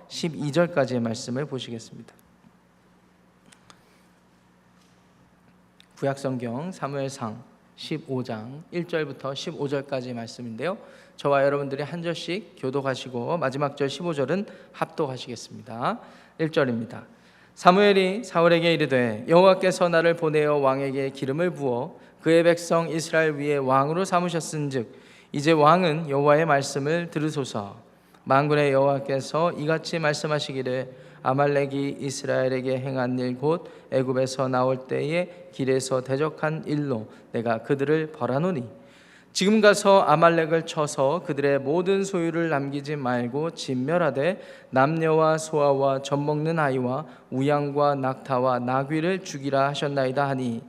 12절까지의 말씀을 보시겠습니다. 구약성경 사무엘상 15장 1절부터 15절까지의 말씀인데요, 저와 여러분들이 한 절씩 교독하시고 마지막 절 15절은 합독하시겠습니다. 1절입니다. 사무엘이 사울에게 이르되 여호와께서 나를 보내어 왕에게 기름을 부어 그의 백성 이스라엘 위에 왕으로 삼으셨은즉 이제 왕은 여호와의 말씀을 들으소서. 만군의 여호와께서 이같이 말씀하시기를 아말렉이 이스라엘에게 행한 일 곧 애굽에서 나올 때에 길에서 대적한 일로 내가 그들을 벌하노니 지금 가서 아말렉을 쳐서 그들의 모든 소유를 남기지 말고 진멸하되 남녀와 소아와 젖먹는 아이와 우양과 낙타와 나귀를 죽이라 하셨나이다 하니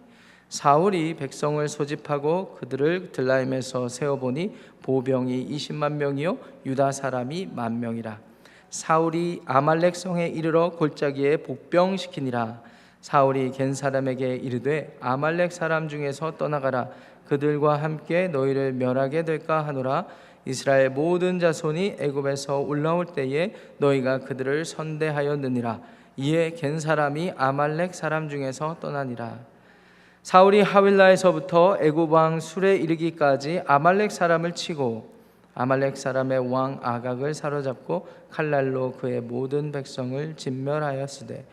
사울이 백성을 소집하고 그들을 들라임에서 세어보니 보병이 20만 명이요 유다 사람이 10,000명이라. 사울이 아말렉 성에 이르러 골짜기에 복병시키니라. 사울이 겐 사람에게 이르되 아말렉 사람 중에서 떠나가라. 그들과 함께 너희를 멸하게 될까 하노라. 이스라엘 모든 자손이 애굽에서 올라올 때에 너희가 그들을 선대하였느니라. 이에 겐 사람이 아말렉 사람 중에서 떠나니라. 사울이 하윌라에서부터 애굽 왕 술에 이르기까지 아말렉 사람을 치고 아말렉 사람의 왕 아각을 사로잡고 칼날로 그의 모든 백성을 진멸하였으되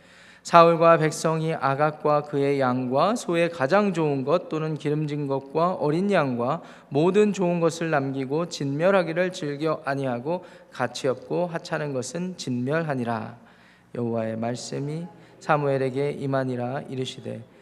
사울과 백성이 아각과 그의 양과 소의 가장 좋은 것 또는 기름진 것과 어린 양과 모든 좋은 것을 남기고 진멸하기를 즐겨 아니하고 가치 없고 하찮은 것은 진멸하니라. 여호와의 말씀이 사무엘에게 임하니라. 이르시되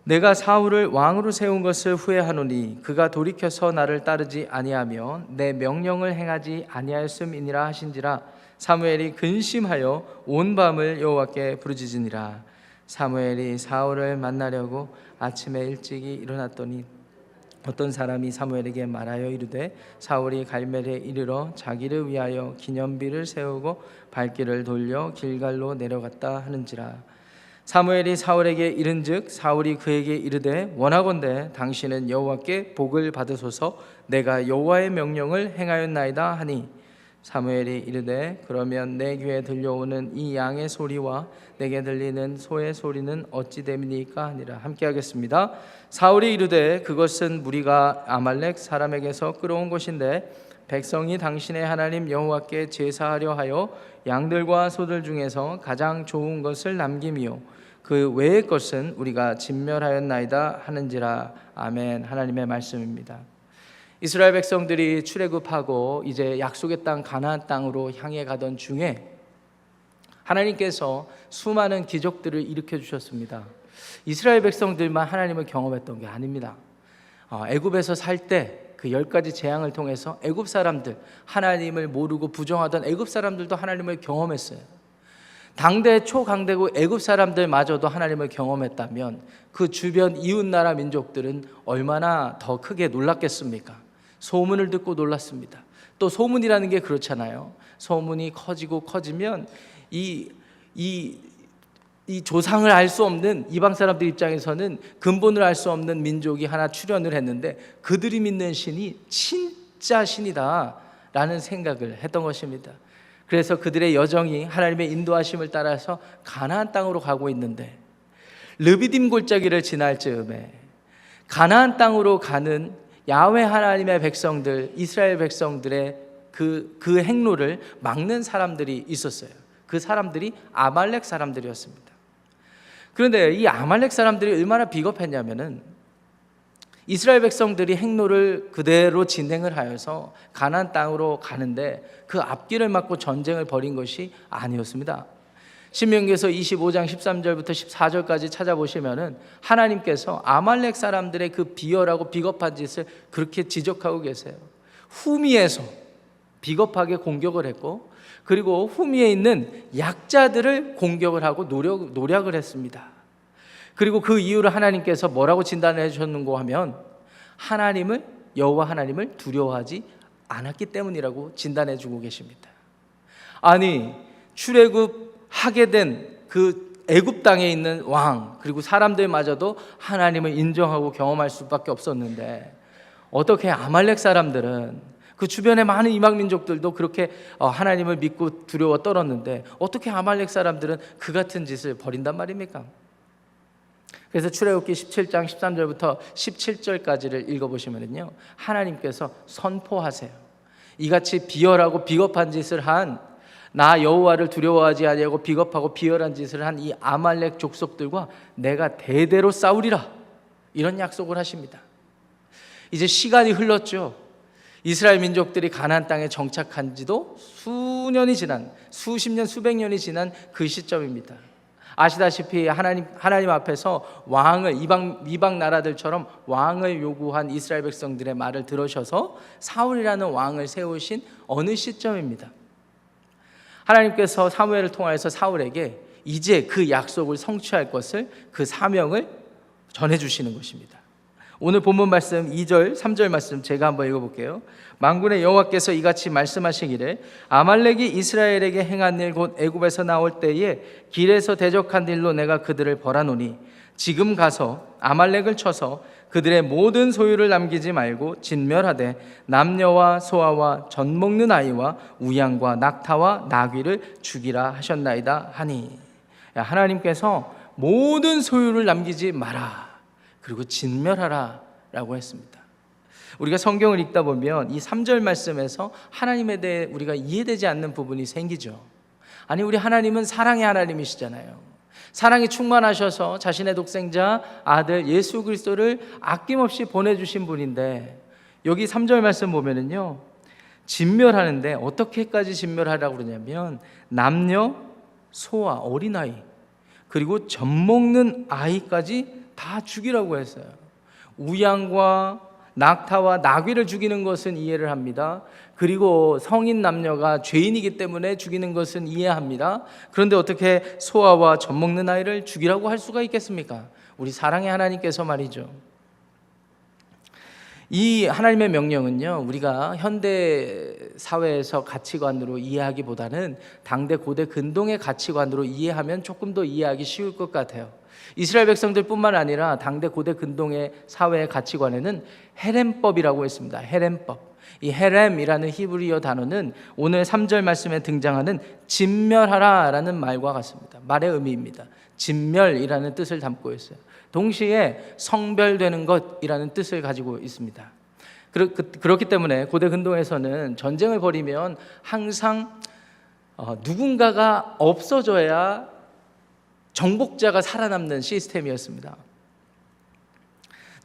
내가 사울을 왕으로 세운 것을 후회하노니 그가 돌이켜서 나를 따르지 아니하며 내 명령을 행하지 아니하였음이니라 하신지라. 사무엘이 근심하여 온 밤을 여호와께 부르짖으니라. 사무엘이 사울을 만나려고 아침에 일찍이 일어났더니 어떤 사람이 사무엘에게 말하여 이르되 사울이 갈멜에 이르러 자기를 위하여 기념비를 세우고 발길을 돌려 길갈로 내려갔다 하는지라. 사무엘이 사울에게 이른즉 사울이 그에게 이르되 원하건대 당신은 여호와께 복을 받으소서. 내가 여호와의 명령을 행하였나이다 하니 사무엘이 이르되 그러면 내 귀에 들려오는 이 양의 소리와 내게 들리는 소의 소리는 어찌 됨이니까 하니라. 함께 하겠습니다. 사울이 이르되 그것은 무리가 아말렉 사람에게서 끌어온 것인데 백성이 당신의 하나님 여호와께 제사하려 하여 양들과 소들 중에서 가장 좋은 것을 남김이요 그 외의 것은 우리가 진멸하였나이다 하는지라. 아멘. 하나님의 말씀입니다. 이스라엘 백성들이 출애굽하고 이제 약속의 땅 가나안 땅으로 향해 가던 중에 하나님께서 수많은 기적들을 일으켜 주셨습니다. 이스라엘 백성들만 하나님을 경험했던 게 아닙니다. 애굽에서 살 때 그 10가지 재앙을 통해서 애굽 사람들, 하나님을 모르고 부정하던 애굽 사람들도 하나님을 경험했어요. 당대 초강대국 애굽 사람들마저도 하나님을 경험했다면 그 주변 이웃나라 민족들은 얼마나 더 크게 놀랐겠습니까? 소문을 듣고 놀랐습니다. 또 소문이라는 게 그렇잖아요. 소문이 커지고 커지면 이 조상을 알 수 없는 이방 사람들 입장에서는 근본을 알 수 없는 민족이 하나 출현을 했는데 그들이 믿는 신이 진짜 신이다 라는 생각을 했던 것입니다. 그래서 그들의 여정이 하나님의 인도하심을 따라서 가나안 땅으로 가고 있는데 르비딤 골짜기를 지날 즈음에 가나안 땅으로 가는 야훼 하나님의 백성들, 이스라엘 백성들의 그 행로를 막는 사람들이 있었어요. 그 사람들이 아말렉 사람들이었습니다. 그런데 이 아말렉 사람들이 얼마나 비겁했냐면은 이스라엘 백성들이 행로를 그대로 진행을 하여서 가나안 땅으로 가는데 그 앞길을 막고 전쟁을 벌인 것이 아니었습니다. 신명기에서 25장 13절부터 14절까지 찾아보시면은 하나님께서 아말렉 사람들의 그 비열하고 비겁한 짓을 그렇게 지적하고 계세요. 후미에서 비겁하게 공격을 했고 그리고 후미에 있는 약자들을 공격을 하고 노략을 했습니다. 그리고 그 이유를 하나님께서 뭐라고 진단을 해주셨는고 하면 하나님을, 여호와 하나님을 두려워하지 않았기 때문이라고 진단해 주고 계십니다. 아니 출애굽하게 된 그 애굽 땅에 있는 왕 그리고 사람들마저도 하나님을 인정하고 경험할 수밖에 없었는데 어떻게 아말렉 사람들은 그 주변의 많은 이방 민족들도 그렇게 하나님을 믿고 두려워 떨었는데 어떻게 아말렉 사람들은 그 같은 짓을 벌인단 말입니까? 그래서 출애굽기 17장 13절부터 17절까지를 읽어보시면요, 하나님께서 선포하세요. 이같이 비열하고 비겁한 짓을 한, 나 여호와를 두려워하지 아니하고 비겁하고 비열한 짓을 한 이 아말렉 족속들과 내가 대대로 싸우리라, 이런 약속을 하십니다. 이제 시간이 흘렀죠. 이스라엘 민족들이 가나안 땅에 정착한 지도 수년이 지난, 수십 년, 수백 년이 지난 그 시점입니다. 아시다시피 하나님 앞에서 왕을, 이방 나라들처럼 왕을 요구한 이스라엘 백성들의 말을 들으셔서 사울이라는 왕을 세우신 어느 시점입니다. 하나님께서 사무엘을 통하여서 사울에게 이제 그 약속을 성취할 것을, 그 사명을 전해주시는 것입니다. 오늘 본문 말씀 2절 3절 말씀 제가 한번 읽어볼게요. 만군의 여호와께서 이같이 말씀하시기를 아말렉이 이스라엘에게 행한 일 곧 애굽에서 나올 때에 길에서 대적한 일로 내가 그들을 벌하노니 지금 가서 아말렉을 쳐서 그들의 모든 소유를 남기지 말고 진멸하되 남녀와 소아와 젖 먹는 아이와 우양과 낙타와 나귀를 죽이라 하셨나이다 하니, 하나님께서 모든 소유를 남기지 마라, 그리고 진멸하라 라고 했습니다. 우리가 성경을 읽다 보면 이 3절 말씀에서 하나님에 대해 우리가 이해되지 않는 부분이 생기죠. 아니, 우리 하나님은 사랑의 하나님이시잖아요. 사랑이 충만하셔서 자신의 독생자 아들 예수 그리스도를 아낌없이 보내주신 분인데, 여기 3절 말씀 보면은요, 진멸하는데 어떻게까지 진멸하라고 그러냐면 남녀, 소아, 어린아이, 그리고 젖 먹는 아이까지 다 죽이라고 했어요. 우양과 낙타와 나귀를 죽이는 것은 이해를 합니다. 그리고 성인 남녀가 죄인이기 때문에 죽이는 것은 이해합니다. 그런데 어떻게 소아와 젖 먹는 아이를 죽이라고 할 수가 있겠습니까? 우리 사랑의 하나님께서 말이죠. 이 하나님의 명령은요, 우리가 현대 사회에서 가치관으로 이해하기보다는 당대 고대 근동의 가치관으로 이해하면 조금 더 이해하기 쉬울 것 같아요. 이스라엘 백성들뿐만 아니라 당대 고대 근동의 사회의 가치관에는 헤렘법이라고 있습니다. 헤렘법. 이 헤렘이라는 히브리어 단어는 오늘 3절 말씀에 등장하는 진멸하라라는 말과 같습니다. 말의 의미입니다. 진멸이라는 뜻을 담고 있어요. 동시에 성별되는 것이라는 뜻을 가지고 있습니다. 그렇기 때문에 고대 근동에서는 전쟁을 벌이면 항상 누군가가 없어져야 정복자가 살아남는 시스템이었습니다.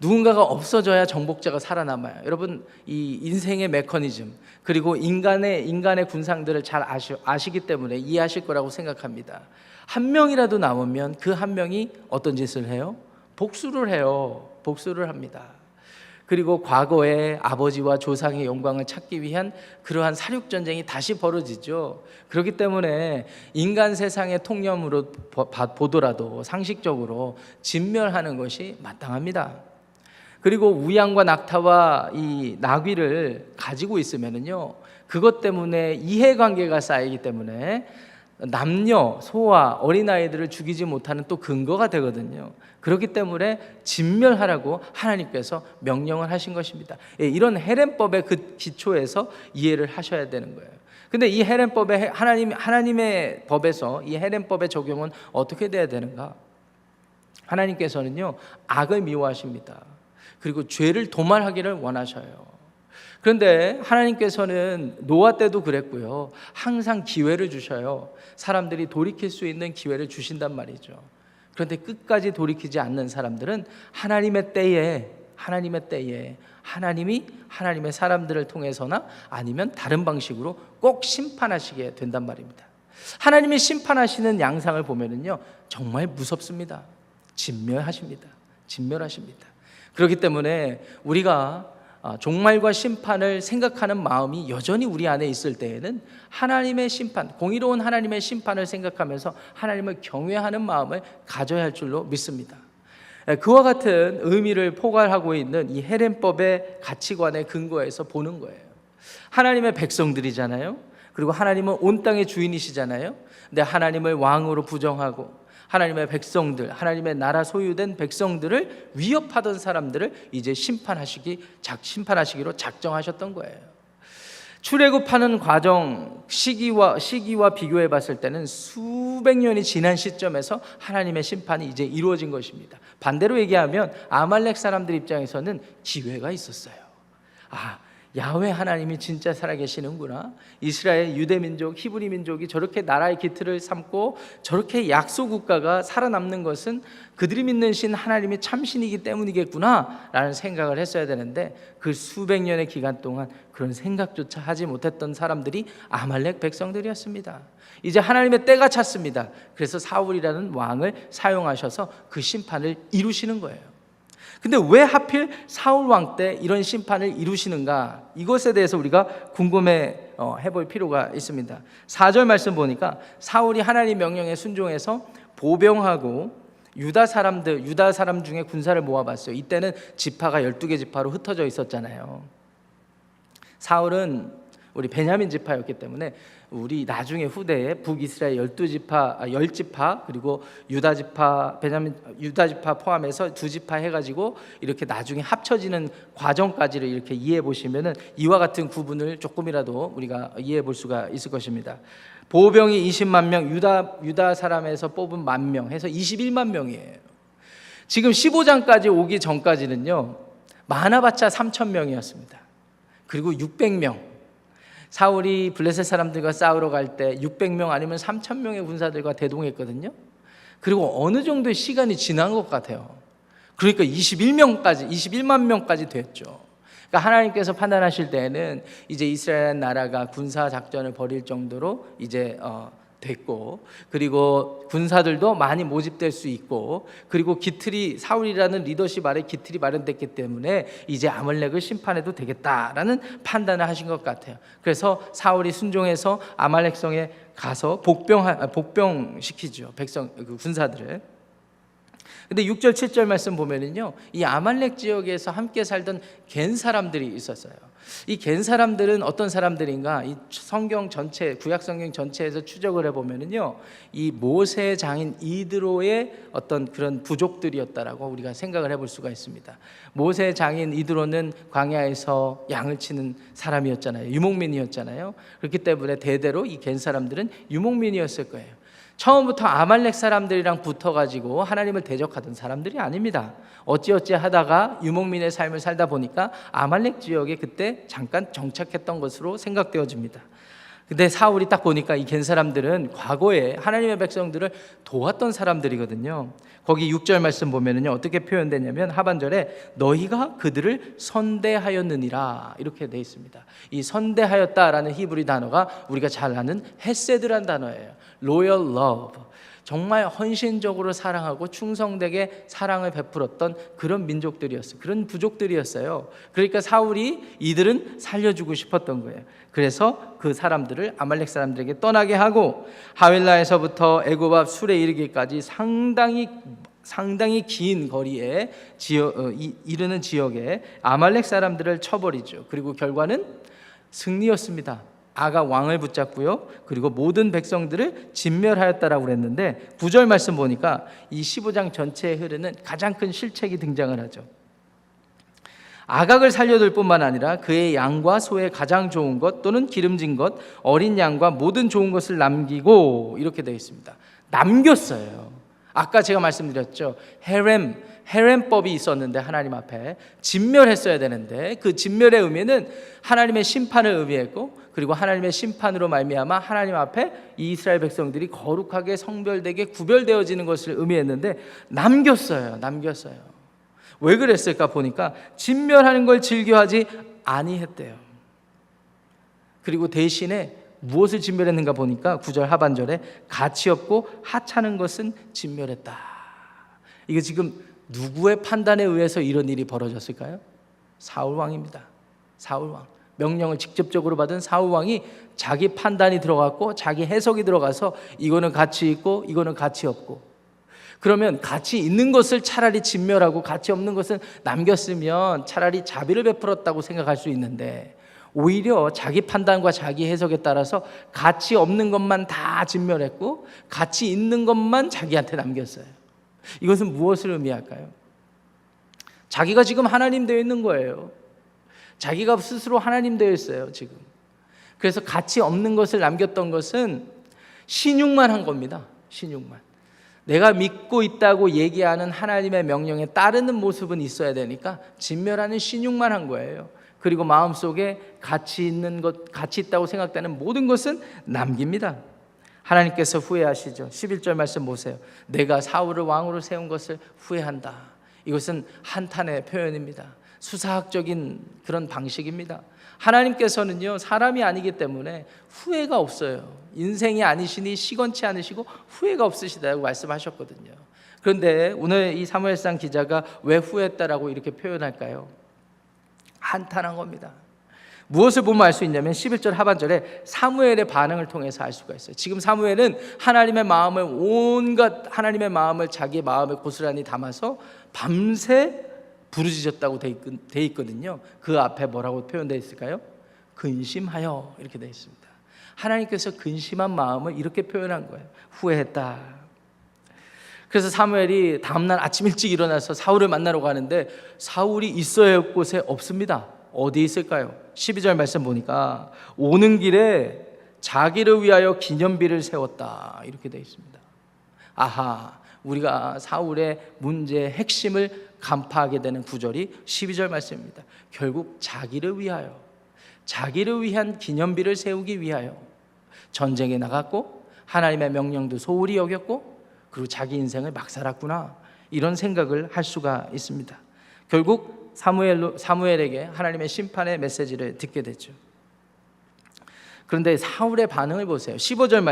누군가가 없어져야 정복자가 살아남아요. 여러분, 이 인생의 메커니즘, 그리고 인간의 군상들을 잘 아시기 때문에 이해하실 거라고 생각합니다. 한 명이라도 남으면 그 한 명이 어떤 짓을 해요? 복수를 해요. 복수를 합니다. 그리고 과거에 아버지와 조상의 영광을 찾기 위한 그러한 사륙전쟁이 다시 벌어지죠. 그렇기 때문에 인간 세상의 통념으로 보더라도 상식적으로 진멸하는 것이 마땅합니다. 그리고 우양과 낙타와 이 나귀를 가지고 있으면은요, 그것 때문에 이해관계가 쌓이기 때문에 남녀, 소아, 어린아이들을 죽이지 못하는 또 근거가 되거든요. 그렇기 때문에 진멸하라고 하나님께서 명령을 하신 것입니다. 이런 헤렘법의 그 기초에서 이해를 하셔야 되는 거예요. 근데 이 헤렘법의 하나님의 법에서 이 헤렘법의 적용은 어떻게 돼야 되는가? 하나님께서는요, 악을 미워하십니다. 그리고 죄를 도말하기를 원하셔요. 그런데 하나님께서는 노아 때도 그랬고요, 항상 기회를 주셔요. 사람들이 돌이킬 수 있는 기회를 주신단 말이죠. 그런데 끝까지 돌이키지 않는 사람들은 하나님의 때에 하나님이 하나님의 사람들을 통해서나 아니면 다른 방식으로 꼭 심판하시게 된단 말입니다. 하나님이 심판하시는 양상을 보면은요, 정말 무섭습니다. 진멸하십니다. 그렇기 때문에 우리가 종말과 심판을 생각하는 마음이 여전히 우리 안에 있을 때에는 하나님의 심판, 공의로운 하나님의 심판을 생각하면서 하나님을 경외하는 마음을 가져야 할 줄로 믿습니다. 그와 같은 의미를 포괄하고 있는 이 헤렘법의 가치관의 근거에서 보는 거예요. 하나님의 백성들이잖아요. 그리고 하나님은 온 땅의 주인이시잖아요. 근데 하나님을 왕으로 부정하고 하나님의 백성들, 하나님의 나라 소유된 백성들을 위협하던 사람들을 이제 심판하시기로 작정하셨던 거예요. 출애굽하는 과정 시기와 비교해 봤을 때는 수백 년이 지난 시점에서 하나님의 심판이 이제 이루어진 것입니다. 반대로 얘기하면 아말렉 사람들 입장에서는 기회가 있었어요. 야훼 하나님이 진짜 살아계시는구나. 이스라엘 유대 민족, 히브리 민족이 저렇게 나라의 기틀을 삼고 저렇게 약소 국가가 살아남는 것은 그들이 믿는 신 하나님이 참신이기 때문이겠구나 라는 생각을 했어야 되는데, 그 수백 년의 기간 동안 그런 생각조차 하지 못했던 사람들이 아말렉 백성들이었습니다. 이제 하나님의 때가 찼습니다. 그래서 사울이라는 왕을 사용하셔서 그 심판을 이루시는 거예요. 근데 왜 하필 사울 왕 때 이런 심판을 이루시는가? 이것에 대해서 우리가 궁금해 해볼 필요가 있습니다. 4절 말씀 보니까 사울이 하나님 명령에 순종해서 보병하고 유다 사람 중에 군사를 모아봤어요. 이때는 지파가 12개 지파로 흩어져 있었잖아요. 사울은 우리 베냐민 지파였기 때문에 우리 나중에 후대에 북이스라엘 10지파 그리고 유다 지파 포함해서 2지파 해가지고 이렇게 나중에 합쳐지는 과정까지를 이렇게 이해해 보시면은 이와 같은 구분을 조금이라도 우리가 이해해 볼 수가 있을 것입니다. 보병이 20만 명, 유다 사람에서 뽑은 10,000명 해서 21만 명이에요. 지금 15장까지 오기 전까지는요, 많아봤자 3,000명이었습니다. 그리고 600명. 사울이 블레셋 사람들과 싸우러 갈 때 600명 아니면 3,000명의 군사들과 대동했거든요. 그리고 어느 정도의 시간이 지난 것 같아요. 그러니까 21만 명까지 됐죠. 그러니까 하나님께서 판단하실 때에는 이제 이스라엘 나라가 군사 작전을 벌일 정도로 이제 됐고, 그리고 군사들도 많이 모집될 수 있고, 그리고 사울이라는 리더십 아래 기틀이 마련됐기 때문에 이제 아말렉을 심판해도 되겠다라는 판단을 하신 것 같아요. 그래서 사울이 순종해서 아말렉 성에 가서 복병시키죠, 군사들을. 근데 6절 7절 말씀 보면은요, 이 아말렉 지역에서 함께 살던 겐 사람들이 있었어요. 이 겐 사람들은 어떤 사람들인가? 이 성경 전체, 구약 성경 전체에서 추적을 해보면은요, 이 모세 장인 이드로의 어떤 그런 부족들이었다라고 우리가 생각을 해볼 수가 있습니다. 모세 장인 이드로는 광야에서 양을 치는 사람이었잖아요. 유목민이었잖아요. 그렇기 때문에 대대로 이 겐 사람들은 유목민이었을 거예요. 처음부터 아말렉 사람들이랑 붙어가지고 하나님을 대적하던 사람들이 아닙니다. 어찌어찌 하다가 유목민의 삶을 살다 보니까 아말렉 지역에 그때 잠깐 정착했던 것으로 생각되어집니다. 근데 사울이 딱 보니까 이 겐 사람들은 과거에 하나님의 백성들을 도왔던 사람들이거든요. 거기 6절 말씀 보면은요, 어떻게 표현되냐면 하반절에 너희가 그들을 선대하였느니라 이렇게 되어 있습니다. 이 선대하였다라는 히브리 단어가 우리가 잘 아는 헤세드란 단어예요. Loyal love. 정말 헌신적으로 사랑하고 충성되게 사랑을 베풀었던 그런 민족들이었어요. 그런 부족들이었어요. 그러니까 사울이 이들은 살려주고 싶었던 거예요. 그래서 그 사람들을 아말렉 사람들에게 떠나게 하고 하윌라에서부터 애굽 앞 술에 이르기까지 상당히 긴 거리에 이르는 지역에 아말렉 사람들을 쳐버리죠. 그리고 결과는 승리였습니다. 아가 왕을 붙잡고요, 그리고 모든 백성들을 진멸하였다라고 그랬는데 9절 말씀 보니까 이 15장 전체에 흐르는 가장 큰 실책이 등장을 하죠. 아각을 살려둘 뿐만 아니라 그의 양과 소의 가장 좋은 것 또는 기름진 것, 어린 양과 모든 좋은 것을 남기고, 이렇게 되어 있습니다. 남겼어요. 아까 제가 말씀드렸죠, 헤렘법이 있었는데 하나님 앞에 진멸했어야 되는데 그 진멸의 의미는 하나님의 심판을 의미했고, 그리고 하나님의 심판으로 말미암아 하나님 앞에 이 이스라엘 백성들이 거룩하게 성별되게 구별되어지는 것을 의미했는데 남겼어요. 왜 그랬을까 보니까 진멸하는 걸 즐겨하지 아니했대요. 그리고 대신에 무엇을 진멸했는가 보니까 9절 하반절에 가치 없고 하찮은 것은 진멸했다. 이게 지금 누구의 판단에 의해서 이런 일이 벌어졌을까요? 사울 왕입니다. 사울 왕. 명령을 직접적으로 받은 사울 왕이 자기 판단이 들어갔고 자기 해석이 들어가서 이거는 가치 있고 이거는 가치 없고, 그러면 가치 있는 것을 차라리 진멸하고 가치 없는 것은 남겼으면 차라리 자비를 베풀었다고 생각할 수 있는데, 오히려 자기 판단과 자기 해석에 따라서 가치 없는 것만 다 진멸했고 가치 있는 것만 자기한테 남겼어요. 이것은 무엇을 의미할까요? 자기가 지금 하나님 되어 있는 거예요. 자기가 스스로 하나님 되어 있어요. 지금 그래서 가치 없는 것을 남겼던 것은 신용만 한 겁니다. 신용만. 내가 믿고 있다고 얘기하는 하나님의 명령에 따르는 모습은 있어야 되니까 진멸하는 신용만 한 거예요. 그리고 마음속에 가치 있는 것, 가치 있다고 생각되는 모든 것은 남깁니다. 하나님께서 후회하시죠. 11절 말씀 보세요. 내가 사울을 왕으로 세운 것을 후회한다. 이것은 한탄의 표현입니다. 수사학적인 그런 방식입니다. 하나님께서는요, 사람이 아니기 때문에 후회가 없어요. 인생이 아니시니 시건치 않으시고 후회가 없으시다고 말씀하셨거든요. 그런데 오늘 이 사무엘상 기자가 왜 후회했다라고 이렇게 표현할까요? 한탄한 겁니다. 무엇을 보면 알 수 있냐면 11절 하반절에 사무엘의 반응을 통해서 알 수가 있어요. 지금 사무엘은 하나님의 마음을, 온갖 하나님의 마음을 자기의 마음에 고스란히 담아서 밤새 부르짖었다고 돼 있거든요. 그 앞에 뭐라고 표현되어 있을까요? 근심하여, 이렇게 되어 있습니다. 하나님께서 근심한 마음을 이렇게 표현한 거예요. 후회했다. 그래서 사무엘이 다음날 아침 일찍 일어나서 사울을 만나러 가는데 사울이 있어야 할 곳에 없습니다. 어디 있을까요? 12절 말씀 보니까 오는 길에 자기를 위하여 기념비를 세웠다, 이렇게 되어 있습니다. 아하, 우리가 사울의 문제의 핵심을 간파하게 되는 구절이 12절 말씀입니다. 결국 자기를 위하여, 자기를 위한 기념비를 세우기 위하여 전쟁에 나갔고 하나님의 명령도 소홀히 여겼고 그리고 자기 인생을 막 살았구나, 이런 생각을 할 수가 있습니다. 결국 사무엘에게 하나님의 심판의 메시지를 듣게 됐죠. 그런데 사울의 반응을 보세요. 15절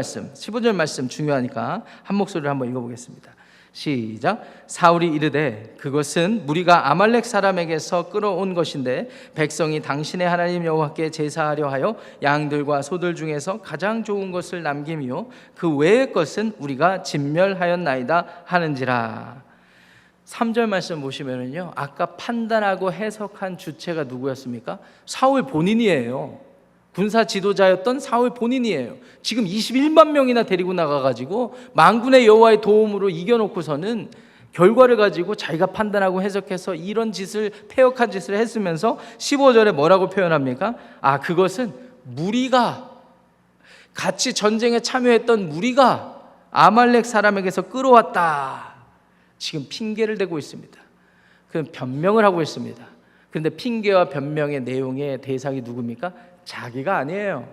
말씀 중요하니까 한 목소리로 한번 읽어보겠습니다. 시작. 사울이 이르되 그것은 무리가 아말렉 사람에게서 끌어온 것인데 백성이 당신의 하나님 여호와께 제사하려 하여 양들과 소들 중에서 가장 좋은 것을 남김이요 그 외의 것은 우리가 진멸하였나이다 하는지라. 3절 말씀 보시면은요, 아까 판단하고 해석한 주체가 누구였습니까? 사울 본인이에요. 군사 지도자였던 사울 본인이에요. 지금 21만 명이나 데리고 나가가지고 만군의 여호와의 도움으로 이겨놓고서는 결과를 가지고 자기가 판단하고 해석해서 이런 짓을, 패역한 짓을 했으면서 15절에 뭐라고 표현합니까? 아, 그것은 무리가, 같이 전쟁에 참여했던 무리가 아말렉 사람에게서 끌어왔다. 지금 핑계를 대고 있습니다. 그럼 변명을 하고 있습니다. 그런데 핑계와 변명의 내용의 대상이 누굽니까? 자기가 아니에요.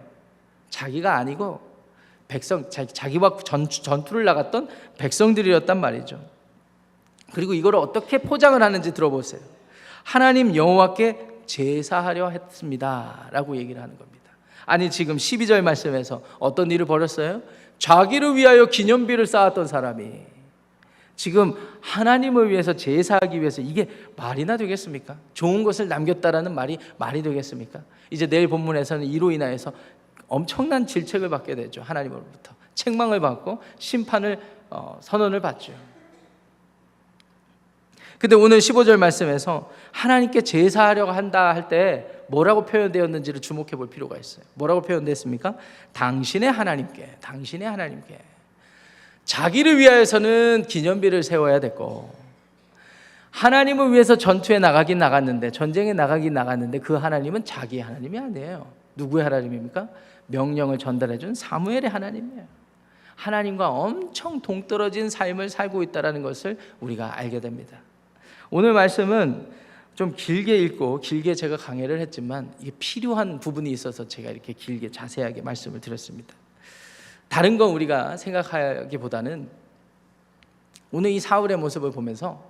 자기가 아니고 자기와 전투를 나갔던 백성들이었단 말이죠. 그리고 이걸 어떻게 포장을 하는지 들어보세요. 하나님 여호와께 제사하려 했습니다 라고 얘기를 하는 겁니다. 아니, 지금 12절 말씀에서 어떤 일을 벌였어요? 자기를 위하여 기념비를 쌓았던 사람이 지금 하나님을 위해서 제사하기 위해서, 이게 말이나 되겠습니까? 좋은 것을 남겼다라는 말이 되겠습니까? 이제 내일 본문에서는 이로 인하여서 엄청난 질책을 받게 되죠. 하나님으로부터 책망을 받고 심판을 선언을 받죠. 근데 오늘 15절 말씀에서 하나님께 제사하려고 한다 할 때 뭐라고 표현되었는지를 주목해 볼 필요가 있어요. 뭐라고 표현됐습니까? 당신의 하나님께. 자기를 위하여서는 기념비를 세워야 됐고, 하나님을 위해서 전투에 나가긴 나갔는데, 전쟁에 나가긴 나갔는데 그 하나님은 자기의 하나님이 아니에요. 누구의 하나님입니까? 명령을 전달해 준 사무엘의 하나님이에요. 하나님과 엄청 동떨어진 삶을 살고 있다는 것을 우리가 알게 됩니다. 오늘 말씀은 좀 길게 읽고 길게 제가 강해를 했지만 이게 필요한 부분이 있어서 제가 이렇게 길게 자세하게 말씀을 드렸습니다. 다른 건 우리가 생각하기보다는 오늘 이 사울의 모습을 보면서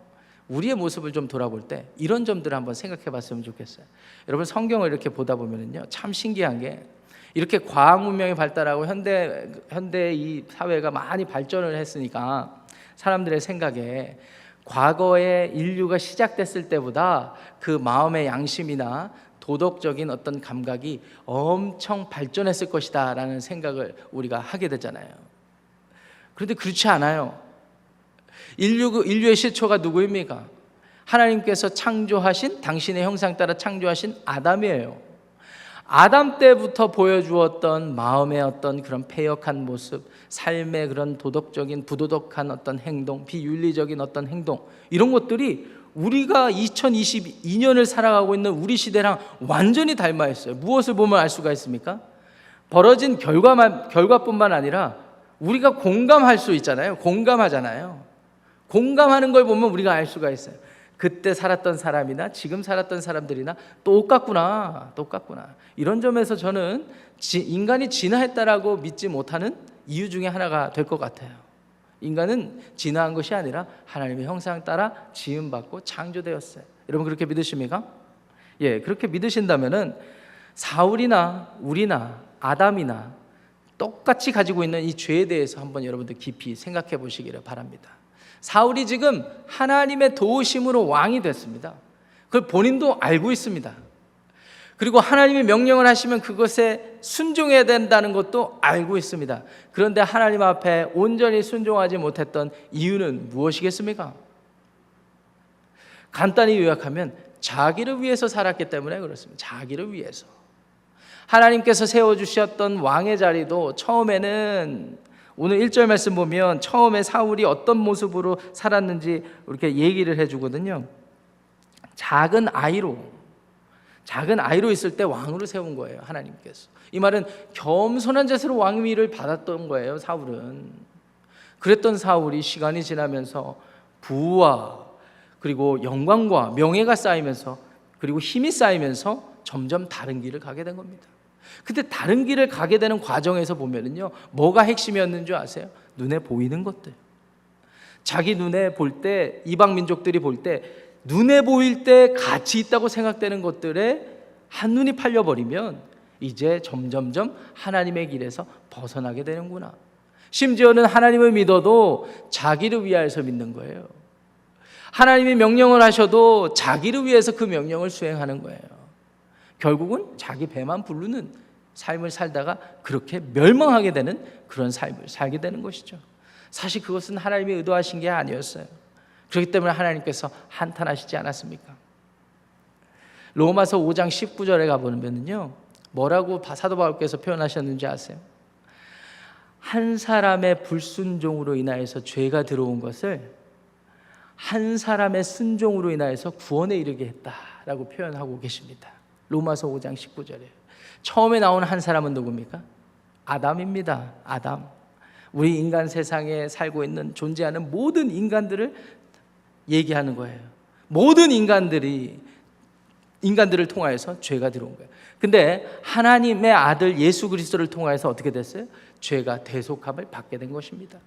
우리의 모습을 좀 돌아볼 때 이런 점들을 한번 생각해 봤으면 좋겠어요. 여러분, 성경을 이렇게 보다 보면요, 참 신기한 게 이렇게 과학 문명이 발달하고 현대 이 사회가 많이 발전을 했으니까 사람들의 생각에 과거에 인류가 시작됐을 때보다 그 마음의 양심이나 도덕적인 어떤 감각이 엄청 발전했을 것이다 라는 생각을 우리가 하게 되잖아요. 그런데 그렇지 않아요. 인류의 시초가 누구입니까? 하나님께서 창조하신, 당신의 형상 따라 창조하신 아담이에요. 아담 때부터 보여주었던 마음의 어떤 그런 패역한 모습, 삶의 그런 도덕적인 부도덕한 어떤 행동, 비윤리적인 어떤 행동, 이런 것들이 우리가 2022년을 살아가고 있는 우리 시대랑 완전히 닮아 있어요. 무엇을 보면 알 수가 있습니까? 벌어진 결과뿐만 아니라 우리가 공감할 수 있잖아요. 공감하잖아요. 공감하는 걸 보면 우리가 알 수가 있어요. 그때 살았던 사람이나 지금 살았던 사람들이나 똑같구나. 이런 점에서 저는 인간이 진화했다라고 믿지 못하는 이유 중에 하나가 될 것 같아요. 인간은 진화한 것이 아니라 하나님의 형상 따라 지음받고 창조되었어요. 여러분 그렇게 믿으십니까? 예, 그렇게 믿으신다면은 사울이나 우리나 아담이나 똑같이 가지고 있는 이 죄에 대해서 한번 여러분들 깊이 생각해 보시기를 바랍니다. 사울이 지금 하나님의 도우심으로 왕이 됐습니다. 그걸 본인도 알고 있습니다. 그리고 하나님이 명령을 하시면 그것에 순종해야 된다는 것도 알고 있습니다. 그런데 하나님 앞에 온전히 순종하지 못했던 이유는 무엇이겠습니까? 간단히 요약하면 자기를 위해서 살았기 때문에 그렇습니다. 자기를 위해서. 하나님께서 세워주셨던 왕의 자리도 처음에는 오늘 1절 말씀 보면 처음에 사울이 어떤 모습으로 살았는지 이렇게 얘기를 해주거든요. 작은 아이로 있을 때 왕으로 세운 거예요. 하나님께서. 이 말은 겸손한 자세로 왕위를 받았던 거예요. 사울은. 그랬던 사울이 시간이 지나면서 부와 그리고 영광과 명예가 쌓이면서 그리고 힘이 쌓이면서 점점 다른 길을 가게 된 겁니다. 근데 다른 길을 가게 되는 과정에서 보면은요, 뭐가 핵심이었는 줄 아세요? 눈에 보이는 것들. 자기 눈에 볼 때, 이방 민족들이 볼 때 눈에 보일 때 가치 있다고 생각되는 것들에 한눈이 팔려버리면 이제 점점점 하나님의 길에서 벗어나게 되는구나. 심지어는 하나님을 믿어도 자기를 위하여서 믿는 거예요. 하나님이 명령을 하셔도 자기를 위해서 그 명령을 수행하는 거예요. 결국은 자기 배만 부르는 삶을 살다가 그렇게 멸망하게 되는 그런 삶을 살게 되는 것이죠. 사실 그것은 하나님이 의도하신 게 아니었어요. 그렇기 때문에 하나님께서 한탄하시지 않았습니까? 로마서 5장 19절에 가보면요, 뭐라고 사도 바울께서 표현하셨는지 아세요? 한 사람의 불순종으로 인하여서 죄가 들어온 것을 한 사람의 순종으로 인하여서 구원에 이르게 했다라고 표현하고 계십니다. 로마서 5장 19절에 처음에 나온 한 사람은 누굽니까? 아담입니다. 아담. 우리 인간 세상에 살고 있는 존재하는 모든 인간들을 얘기하는 거예요. 모든 인간들을 통하여서 죄가 들어온 거예요. 근데 하나님의 아들 예수 그리스도를 통하여서 어떻게 됐어요? 죄가 대속함을 받게 된 것입니다.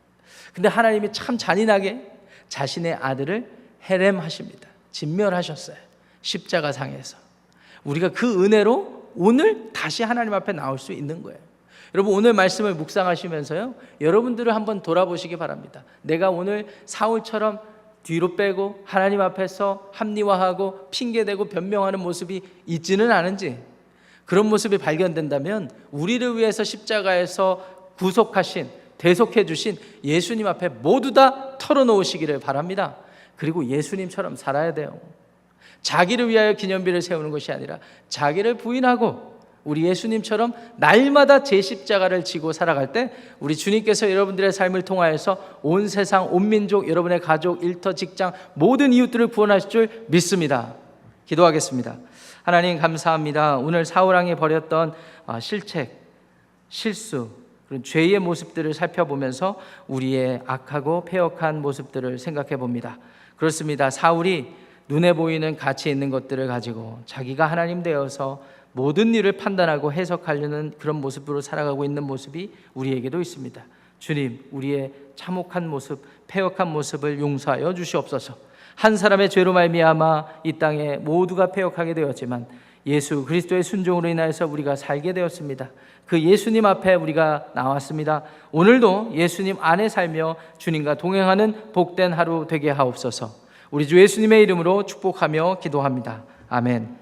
근데 하나님이 참 잔인하게 자신의 아들을 해렘하십니다. 진멸하셨어요. 십자가상에서. 우리가 그 은혜로 오늘 다시 하나님 앞에 나올 수 있는 거예요. 여러분 오늘 말씀을 묵상하시면서요, 여러분들을 한번 돌아보시기 바랍니다. 내가 오늘 사울처럼 뒤로 빼고 하나님 앞에서 합리화하고 핑계대고 변명하는 모습이 있지는 않은지, 그런 모습이 발견된다면 우리를 위해서 십자가에서 구속하신, 대속해 주신 예수님 앞에 모두 다 털어놓으시기를 바랍니다. 그리고 예수님처럼 살아야 돼요. 자기를 위하여 기념비를 세우는 것이 아니라 자기를 부인하고 우리 예수님처럼 날마다 제 십자가를 지고 살아갈 때 우리 주님께서 여러분들의 삶을 통하여서 온 세상, 온 민족, 여러분의 가족, 일터, 직장 모든 이웃들을 구원하실 줄 믿습니다. 기도하겠습니다. 하나님 감사합니다. 오늘 사울왕이 벌였던 실책, 실수, 그런 죄의 모습들을 살펴보면서 우리의 악하고 패역한 모습들을 생각해 봅니다. 그렇습니다. 사울이 눈에 보이는 가치 있는 것들을 가지고 자기가 하나님 되어서 모든 일을 판단하고 해석하려는 그런 모습으로 살아가고 있는 모습이 우리에게도 있습니다. 주님, 우리의 참혹한 모습, 패역한 모습을 용서하여 주시옵소서. 한 사람의 죄로 말미암아 이 땅에 모두가 패역하게 되었지만 예수 그리스도의 순종으로 인하여서 우리가 살게 되었습니다. 그 예수님 앞에 우리가 나왔습니다. 오늘도 예수님 안에 살며 주님과 동행하는 복된 하루 되게 하옵소서. 우리 주 예수님의 이름으로 축복하며 기도합니다. 아멘.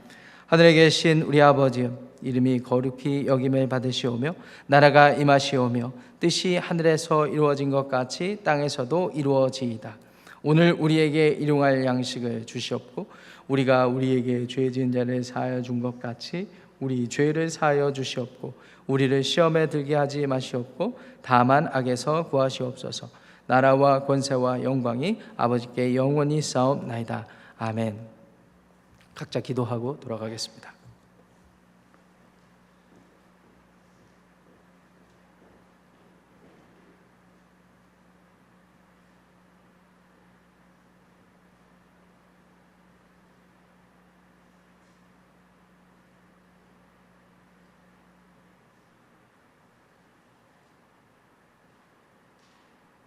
하늘에 계신 우리 아버지여, 이름이 거룩히 여김을 받으시오며 나라가 임하시오며 뜻이 하늘에서 이루어진 것 같이 땅에서도 이루어지이다. 오늘 우리에게 일용할 양식을 주시옵고 우리가 우리에게 죄 지은 자를 사하여 준 것 같이 우리 죄를 사하여 주시옵고 우리를 시험에 들게 하지 마시옵고 다만 악에서 구하시옵소서. 나라와 권세와 영광이 아버지께 영원히 싸움나이다. 아멘. 각자 기도하고 돌아가겠습니다.